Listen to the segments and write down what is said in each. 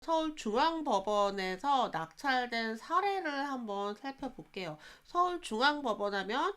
서울중앙법원에서 낙찰된 사례를 한번 살펴볼게요. 서울중앙법원 하면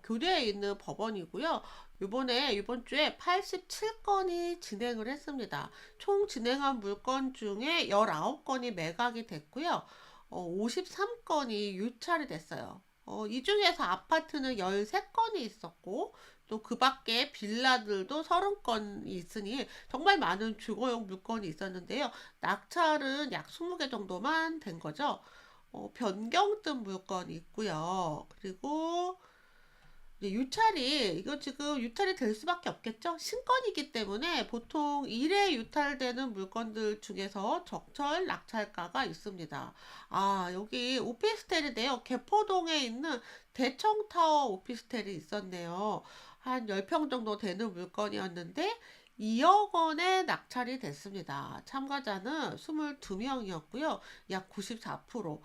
교대에 있는 법원이고요. 이번 주에 87건이 진행을 했습니다. 총 진행한 물건 중에 19건이 매각이 됐고요. 53건이 유찰이 됐어요. 이 중에서 아파트는 13건이 있었고, 또 그 밖에 빌라들도 30건이 있으니 정말 많은 주거용 물건이 있었는데요. 낙찰은 약 20개 정도만 된 거죠. 변경 뜬 물건이 있고요. 그리고 이제 이거 지금 유찰이 될 수밖에 없겠죠? 신건이기 때문에 보통 1회 유찰되는 물건들 중에서 적철 낙찰가가 있습니다. 여기 오피스텔인데요. 개포동에 있는 대청타워 오피스텔이 있었네요. 한 10평 정도 되는 물건이었는데 2억 원에 낙찰이 됐습니다. 참가자는 22명이었고요. 약 94%.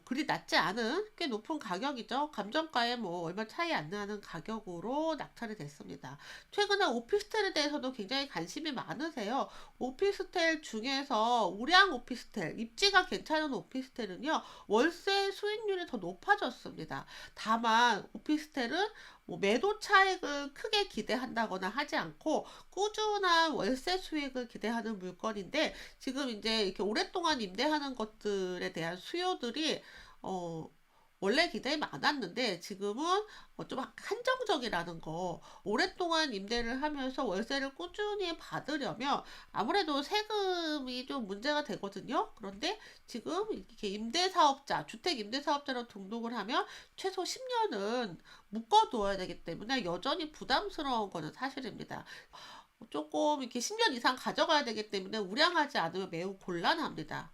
그리 낮지 않은 꽤 높은 가격이죠. 감정가에 뭐 얼마 차이 안 나는 가격으로 낙찰이 됐습니다. 최근에 오피스텔에 대해서도 굉장히 관심이 많으세요. 오피스텔 중에서 우량 오피스텔, 입지가 괜찮은 오피스텔은요, 월세 수익률이 더 높아졌습니다. 다만 오피스텔은 뭐 매도 차익을 크게 기대한다거나 하지 않고 꾸준한 월세 수익을 기대하는 물건인데, 지금 이제 이렇게 오랫동안 임대하는 것들에 대한 수요들이 어, 원래 기대에 많았는데 지금은 좀 한정적이라는 거. 오랫동안 임대를 하면서 월세를 꾸준히 받으려면 아무래도 세금이 좀 문제가 되거든요. 그런데 지금 이렇게 임대사업자, 주택 임대사업자로 등록을 하면 최소 10년은 묶어두어야 되기 때문에 여전히 부담스러운 거는 사실입니다. 조금 이렇게 10년 이상 가져가야 되기 때문에 우량하지 않으면 매우 곤란합니다.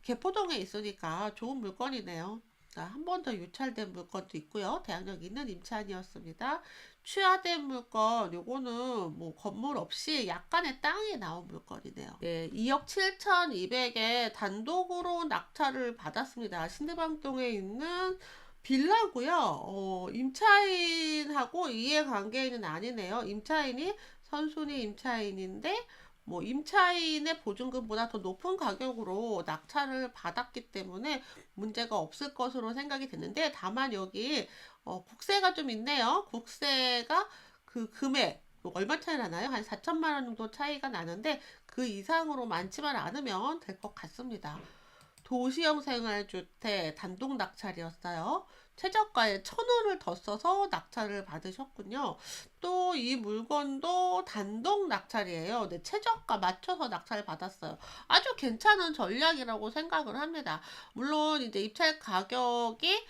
개포동에 있으니까 좋은 물건이네요. 한 번 더 유찰된 물건도 있고요. 대학역 있는 임차인이었습니다. 취하된 물건, 요거는 뭐 건물 없이 약간의 땅에 나온 물건이네요. 네, 2억 7,200에 단독으로 낙찰을 받았습니다. 신대방동에 있는 빌라고요. 임차인하고 이해관계인은 아니네요. 임차인이 선순위 임차인인데 뭐 임차인의 보증금보다 더 높은 가격으로 낙찰을 받았기 때문에 문제가 없을 것으로 생각이 됐는데, 다만 여기 국세가 좀 있네요. 국세가 그 금액 얼마 차이 나나요? 한 4천만 원 정도 차이가 나는데 그 이상으로 많지만 않으면 될 것 같습니다. 도시형 생활주택 단독 낙찰이었어요. 최저가에 1,000원을 더 써서 낙찰을 받으셨군요. 또 이 물건도 단독 낙찰이에요. 네, 최저가 맞춰서 낙찰을 받았어요. 아주 괜찮은 전략이라고 생각을 합니다. 물론 이제 입찰 가격이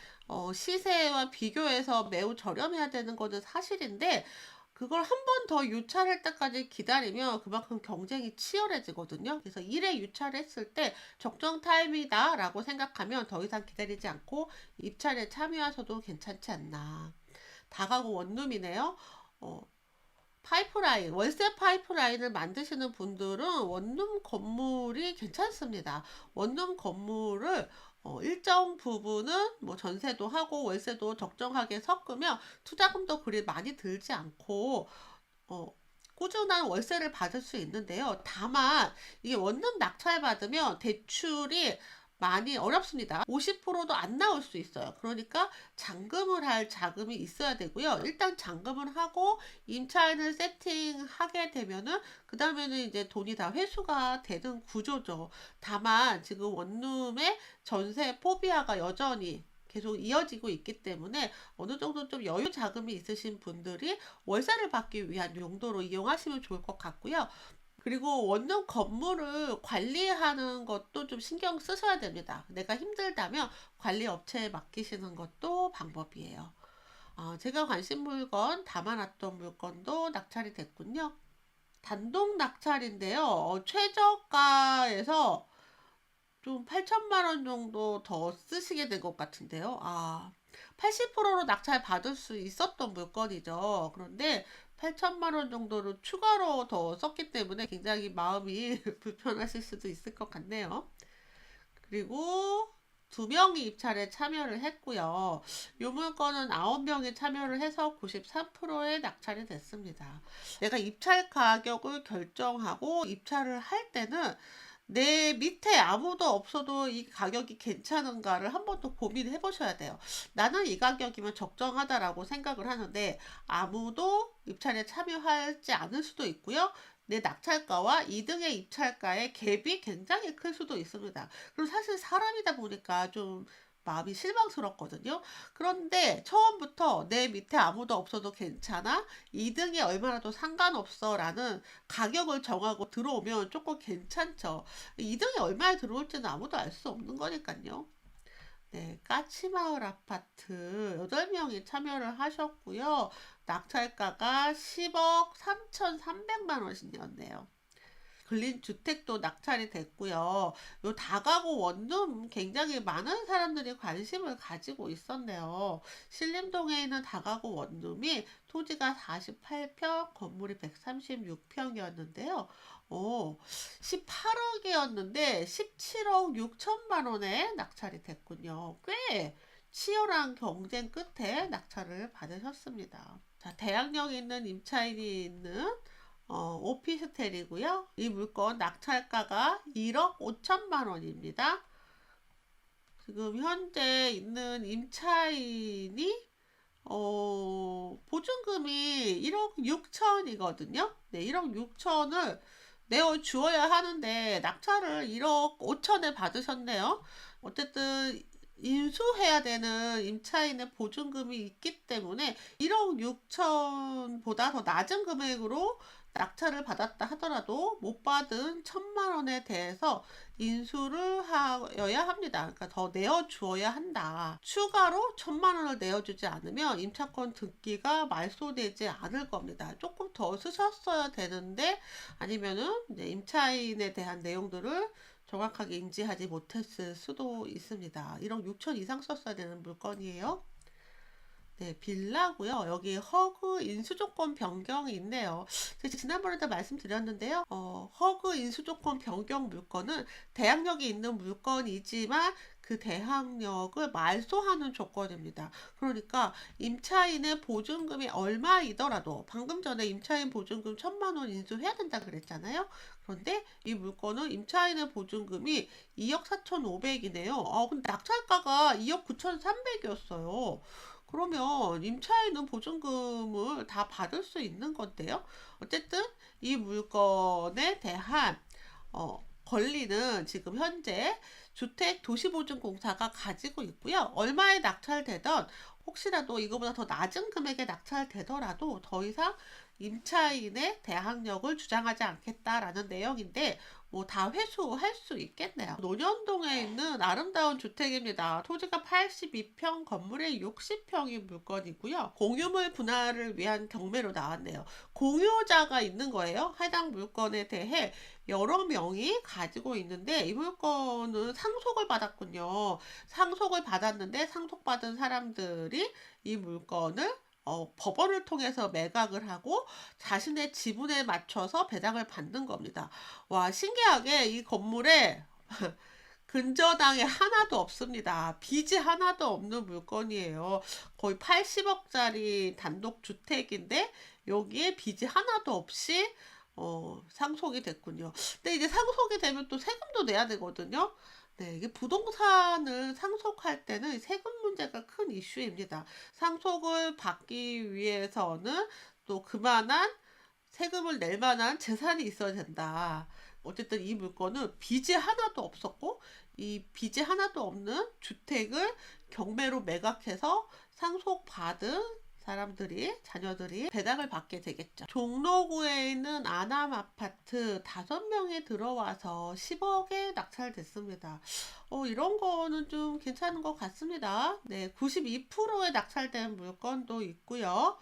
시세와 비교해서 매우 저렴해야 되는 것은 사실인데, 그걸 한 번 더 유찰할 때까지 기다리면 그만큼 경쟁이 치열해지거든요. 그래서 1회 유찰했을 때 적정 타임이다 라고 생각하면 더 이상 기다리지 않고 입찰에 참여하셔도 괜찮지 않나. 다가구 원룸이네요. 파이프라인, 월세 파이프라인을 만드시는 분들은 원룸 건물이 괜찮습니다. 원룸 건물을 일정 부분은 뭐 전세도 하고 월세도 적정하게 섞으면 투자금도 그리 많이 들지 않고 꾸준한 월세를 받을 수 있는데요. 다만 이게 원룸 낙찰 받으면 대출이 많이 어렵습니다. 50%도 안 나올 수 있어요. 그러니까 잔금을 할 자금이 있어야 되고요. 일단 잔금을 하고 임차인을 세팅하게 되면은 그 다음에는 이제 돈이 다 회수가 되는 구조죠. 다만 지금 원룸의 전세 포비아가 여전히 계속 이어지고 있기 때문에 어느 정도 좀 여유 자금이 있으신 분들이 월세를 받기 위한 용도로 이용하시면 좋을 것 같고요. 그리고 원룸 건물을 관리하는 것도 좀 신경 쓰셔야 됩니다. 내가 힘들다면 관리 업체에 맡기시는 것도 방법이에요. 제가 관심 물건 담아놨던 물건도 낙찰이 됐군요. 단독 낙찰인데요. 최저가에서 좀 8천만 원 정도 더 쓰시게 된 것 같은데요. 80%로 낙찰 받을 수 있었던 물건이죠. 그런데 8천만 원 정도를 추가로 더 썼기 때문에 굉장히 마음이 불편하실 수도 있을 것 같네요. 그리고 2명이 입찰에 참여를 했고요. 이 물건은 9명이 참여를 해서 93%의 낙찰이 됐습니다. 내가 입찰 가격을 결정하고 입찰을 할 때는 내 밑에 아무도 없어도 이 가격이 괜찮은가를 한번 또 고민해 보셔야 돼요. 나는 이 가격이면 적정하다라고 생각을 하는데 아무도 입찰에 참여하지 않을 수도 있고요. 내 낙찰가와 2등의 입찰가의 갭이 굉장히 클 수도 있습니다. 그리고 사실 사람이다 보니까 좀 마음이 실망스럽거든요. 그런데 처음부터 내 밑에 아무도 없어도 괜찮아? 2등이 얼마라도 상관없어 라는 가격을 정하고 들어오면 조금 괜찮죠. 2등이 얼마에 들어올지는 아무도 알 수 없는 거니까요. 네, 까치마을 아파트 8명이 참여를 하셨고요. 낙찰가가 10억 3,300만 원이었네요. 근린주택도 낙찰이 됐고요. 요 다가구 원룸 굉장히 많은 사람들이 관심을 가지고 있었네요. 신림동에 있는 다가구 원룸이 토지가 48평, 건물이 136평이었는데요. 18억이었는데 17억 6천만 원에 낙찰이 됐군요. 꽤 치열한 경쟁 끝에 낙찰을 받으셨습니다. 자, 대학역에 있는 임차인이 있는 오피스텔이고요. 이 물건 낙찰가가 1억 5천만 원입니다. 지금 현재 있는 임차인이 보증금이 1억 6천이거든요. 네, 1억 6천을 내어 주어야 하는데 낙찰을 1억 5천에 받으셨네요. 어쨌든 인수해야 되는 임차인의 보증금이 있기 때문에 1억 6천보다 더 낮은 금액으로 낙찰을 받았다 하더라도 못 받은 1,000만 원에 대해서 인수를 하여야 합니다. 그러니까 더 내어주어야 한다. 추가로 1,000만 원을 내어주지 않으면 임차권 등기가 말소되지 않을 겁니다. 조금 더 쓰셨어야 되는데 아니면은 이제 임차인에 대한 내용들을 정확하게 인지하지 못했을 수도 있습니다. 1억 6천 이상 썼어야 되는 물건이에요. 네, 빌라고요. 여기 허그 인수조건 변경이 있네요. 제가 지난번에도 말씀드렸는데요. 허그 인수조건 변경 물건은 대항력이 있는 물건이지만 그 대항력을 말소하는 조건입니다. 그러니까 임차인의 보증금이 얼마이더라도 방금 전에 임차인 보증금 1,000만 원 인수해야 된다 그랬잖아요. 그런데 이 물건은 임차인의 보증금이 2억 4,500이네요. 근데 낙찰가가 2억 9,300이었어요. 그러면 임차인은 보증금을 다 받을 수 있는 건데요. 어쨌든 이 물건에 대한 권리는 지금 현재 주택도시보증공사가 가지고 있고요. 얼마에 낙찰되던 혹시라도 이거보다 더 낮은 금액에 낙찰되더라도 더 이상 임차인의 대항력을 주장하지 않겠다라는 내용인데 뭐 다 회수할 수 있겠네요. 논현동에 있는 아름다운 주택입니다. 토지가 82평, 건물이 60평인 물건이고요. 공유물 분할을 위한 경매로 나왔네요. 공유자가 있는 거예요. 해당 물건에 대해 여러 명이 가지고 있는데 이 물건은 상속을 받았군요. 상속을 받았는데 상속받은 사람들이 이 물건을 법원을 통해서 매각을 하고 자신의 지분에 맞춰서 배당을 받는 겁니다. 와, 신기하게 이 건물에 근저당이 하나도 없습니다. 빚이 하나도 없는 물건이에요. 거의 80억짜리 단독주택인데 여기에 빚이 하나도 없이 상속이 됐군요. 근데 이제 상속이 되면 또 세금도 내야 되거든요. 네, 이게 부동산을 상속할 때는 세금 문제가 큰 이슈입니다. 상속을 받기 위해서는 또 그만한 세금을 낼 만한 재산이 있어야 된다. 어쨌든 이 물건은 빚이 하나도 없었고, 이 빚이 하나도 없는 주택을 경매로 매각해서 상속받은 사람들이, 자녀들이 배당을 받게 되겠죠. 종로구에 있는 아남 아파트 5명이 들어와서 10억에 낙찰됐습니다. 이런 거는 좀 괜찮은 것 같습니다. 네, 92%에 낙찰된 물건도 있고요.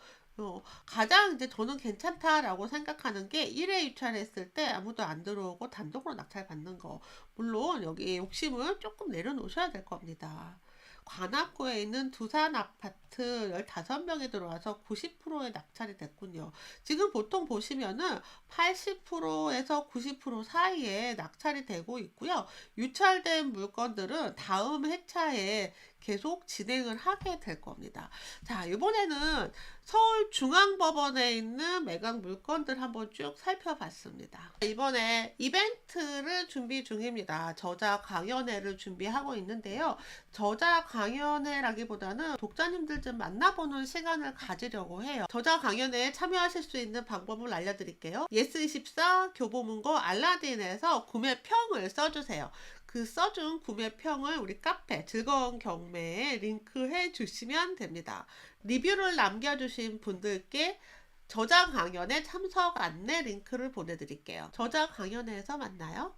가장 이제 저는 괜찮다라고 생각하는 게 1회 입찰했을 때 아무도 안 들어오고 단독으로 낙찰 받는 거. 물론 여기 욕심을 조금 내려놓으셔야 될 겁니다. 관악구에 있는 두산 아파트 15명이 들어와서 90%의 낙찰이 됐군요. 지금 보통 보시면은 80%에서 90% 사이에 낙찰이 되고 있고요. 유찰된 물건들은 다음 회차에 계속 진행을 하게 될 겁니다. 자, 이번에는 서울중앙법원에 있는 매각 물건들 한번 쭉 살펴봤습니다. 이번에 이벤트를 준비 중입니다. 저자 강연회를 준비하고 있는데요. 저자 강연회라기보다는 독자님들 좀 만나보는 시간을 가지려고 해요. 저자 강연회에 참여하실 수 있는 방법을 알려드릴게요. 예스24 교보문고 알라딘에서 구매평을 써주세요. 그 써준 구매평을 우리 카페 즐거운 경매에 링크해 주시면 됩니다. 리뷰를 남겨주신 분들께 저자 강연에 참석 안내 링크를 보내드릴게요. 저자 강연회에서 만나요.